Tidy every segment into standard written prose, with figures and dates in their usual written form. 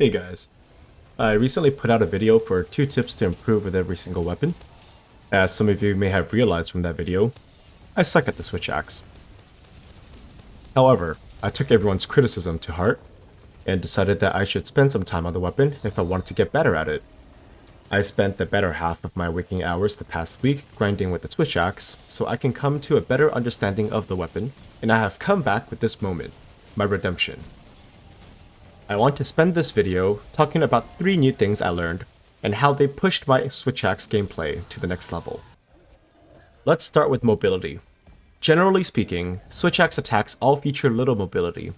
Hey guys, I recently put out a video for 2 tips to improve with every single weapon. As some of you may have realized from that video, I suck at the switch axe. However, I took everyone's criticism to heart and decided that I should spend some time on the weapon if I wanted to get better at it. I spent the better half of my waking hours the past week grinding with the switch axe so I can come to a better understanding of the weapon, and I have come back with this moment, my redemption. I want to spend this video talking about 3 new things I learned and how they pushed my switch axe gameplay to the next level. Let's start with mobility. Generally speaking, switch axe attacks all feature little mobility,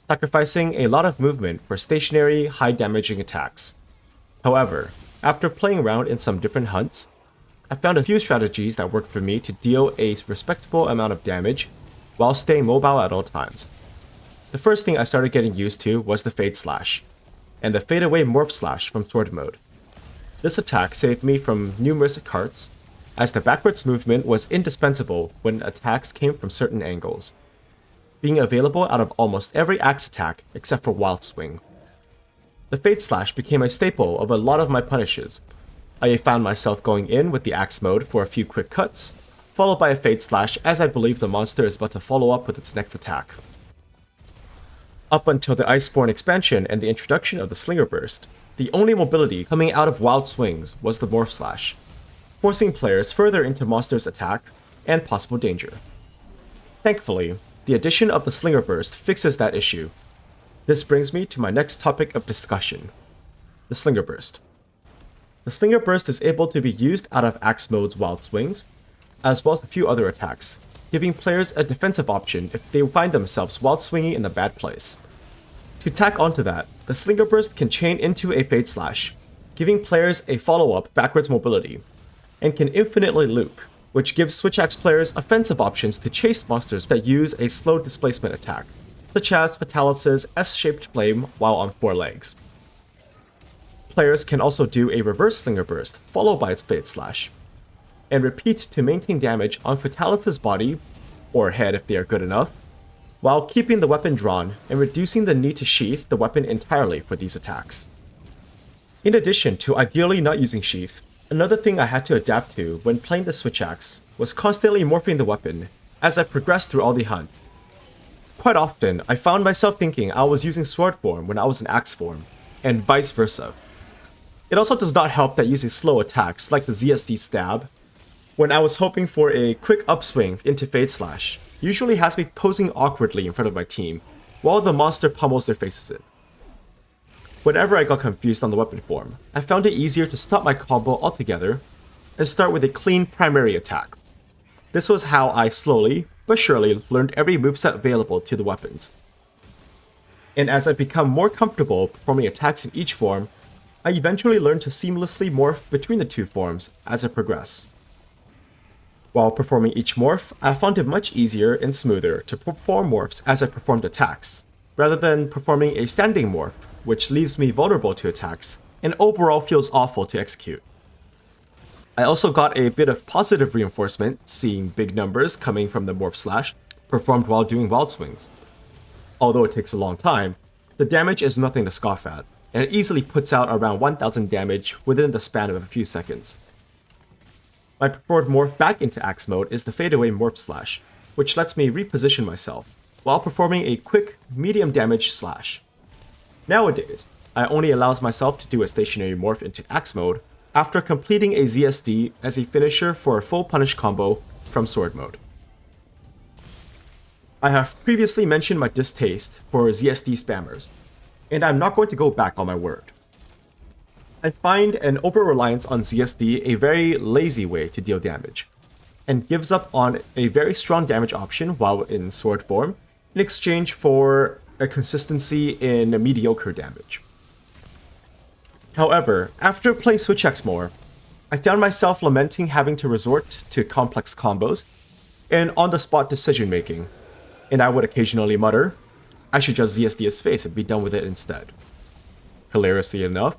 sacrificing a lot of movement for stationary, high damaging attacks. However, after playing around in some different hunts, I found a few strategies that worked for me to deal a respectable amount of damage while staying mobile at all times. The first thing I started getting used to was the Fade Slash, and the Fade Away Morph Slash from Sword Mode. This attack saved me from numerous carts, as the backwards movement was indispensable when attacks came from certain angles, being available out of almost every axe attack except for Wild Swing. The Fade Slash became a staple of a lot of my punishes. I found myself going in with the axe mode for a few quick cuts, followed by a Fade Slash as I believe the monster is about to follow up with its next attack. Up until the Iceborne expansion and the introduction of the Slinger burst, the only mobility coming out of Wild Swings was the Morph Slash, forcing players further into monsters' attack and possible danger. Thankfully, the addition of the Slinger burst fixes that issue. This brings me to my next topic of discussion, the Slinger burst. The Slinger burst is able to be used out of Axe Mode's Wild Swings, as well as a few other attacks, giving players a defensive option if they find themselves wild swinging in a bad place. To tack onto that, the Slinger Burst can chain into a Fade Slash, giving players a follow-up backwards mobility, and can infinitely loop, which gives switch axe players offensive options to chase monsters that use a slow displacement attack, such as Fatalis' S-shaped flame while on 4 legs. Players can also do a reverse Slinger Burst, followed by its Fade Slash, and repeat to maintain damage on Fatalis' body, or head if they are good enough, while keeping the weapon drawn and reducing the need to sheath the weapon entirely for these attacks. In addition to ideally not using sheath, another thing I had to adapt to when playing the switch axe was constantly morphing the weapon as I progressed through all the hunt. Quite often, I found myself thinking I was using sword form when I was in axe form, and vice versa. It also does not help that using slow attacks like the ZSD stab, when I was hoping for a quick upswing into Fade Slash, usually has me posing awkwardly in front of my team, while the monster pummels their faces in. Whenever I got confused on the weapon form, I found it easier to stop my combo altogether and start with a clean primary attack. This was how I slowly, but surely, learned every moveset available to the weapons. And as I become more comfortable performing attacks in each form, I eventually learned to seamlessly morph between the 2 forms as I progress. While performing each morph, I found it much easier and smoother to perform morphs as I performed attacks, rather than performing a standing morph, which leaves me vulnerable to attacks, and overall feels awful to execute. I also got a bit of positive reinforcement, seeing big numbers coming from the Morph Slash, performed while doing Wild Swings. Although it takes a long time, the damage is nothing to scoff at, and it easily puts out around 1000 damage within the span of a few seconds. My preferred morph back into axe mode is the Fade Away Morph Slash, which lets me reposition myself, while performing a quick, medium damage slash. Nowadays, I only allow myself to do a stationary morph into axe mode after completing a ZSD as a finisher for a full punish combo from sword mode. I have previously mentioned my distaste for ZSD spammers, and I'm not going to go back on my word. I find an over-reliance on ZSD a very lazy way to deal damage, and gives up on a very strong damage option while in sword form in exchange for a consistency in mediocre damage. However, after playing switch axe more, I found myself lamenting having to resort to complex combos and on-the-spot decision-making, and I would occasionally mutter, I should just ZSD his face and be done with it instead. Hilariously enough,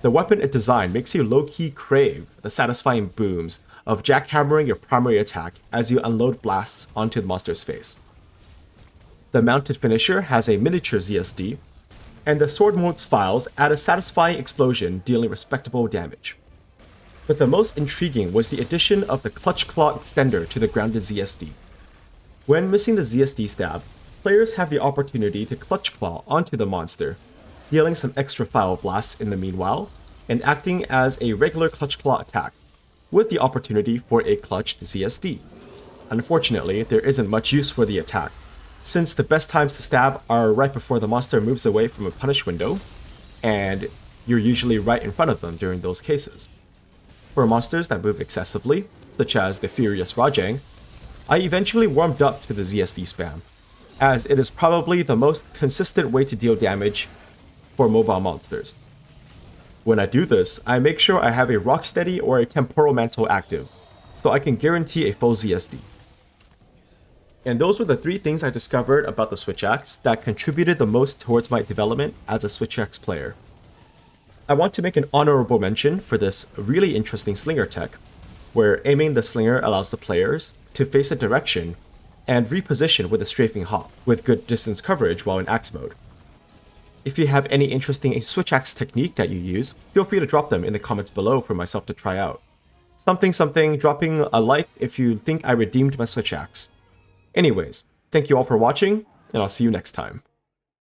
the weapon it designed makes you low-key crave the satisfying booms of jackhammering your primary attack as you unload blasts onto the monster's face. The mounted finisher has a miniature ZSD, and the sword mode's files add a satisfying explosion dealing respectable damage. But the most intriguing was the addition of the Clutch Claw extender to the grounded ZSD. When missing the ZSD stab, players have the opportunity to Clutch Claw onto the monster, dealing some extra file blasts in the meanwhile, and acting as a regular Clutch Claw attack, with the opportunity for a clutched ZSD. Unfortunately, there isn't much use for the attack, since the best times to stab are right before the monster moves away from a punish window, and you're usually right in front of them during those cases. For monsters that move excessively, such as the Furious Rajang, I eventually warmed up to the ZSD spam, as it is probably the most consistent way to deal damage for mobile monsters. When I do this, I make sure I have a Rocksteady or a Temporal Mantle active, so I can guarantee a full ZSD. And those were the 3 things I discovered about the Switch Axe that contributed the most towards my development as a Switch Axe player. I want to make an honorable mention for this really interesting Slinger tech, where aiming the Slinger allows the players to face a direction and reposition with a strafing hop, with good distance coverage while in Axe mode. If you have any interesting Switch Axe technique that you use, feel free to drop them in the comments below for myself to try out. Something, dropping a like if you think I redeemed my Switch Axe. Anyways, thank you all for watching, and I'll see you next time.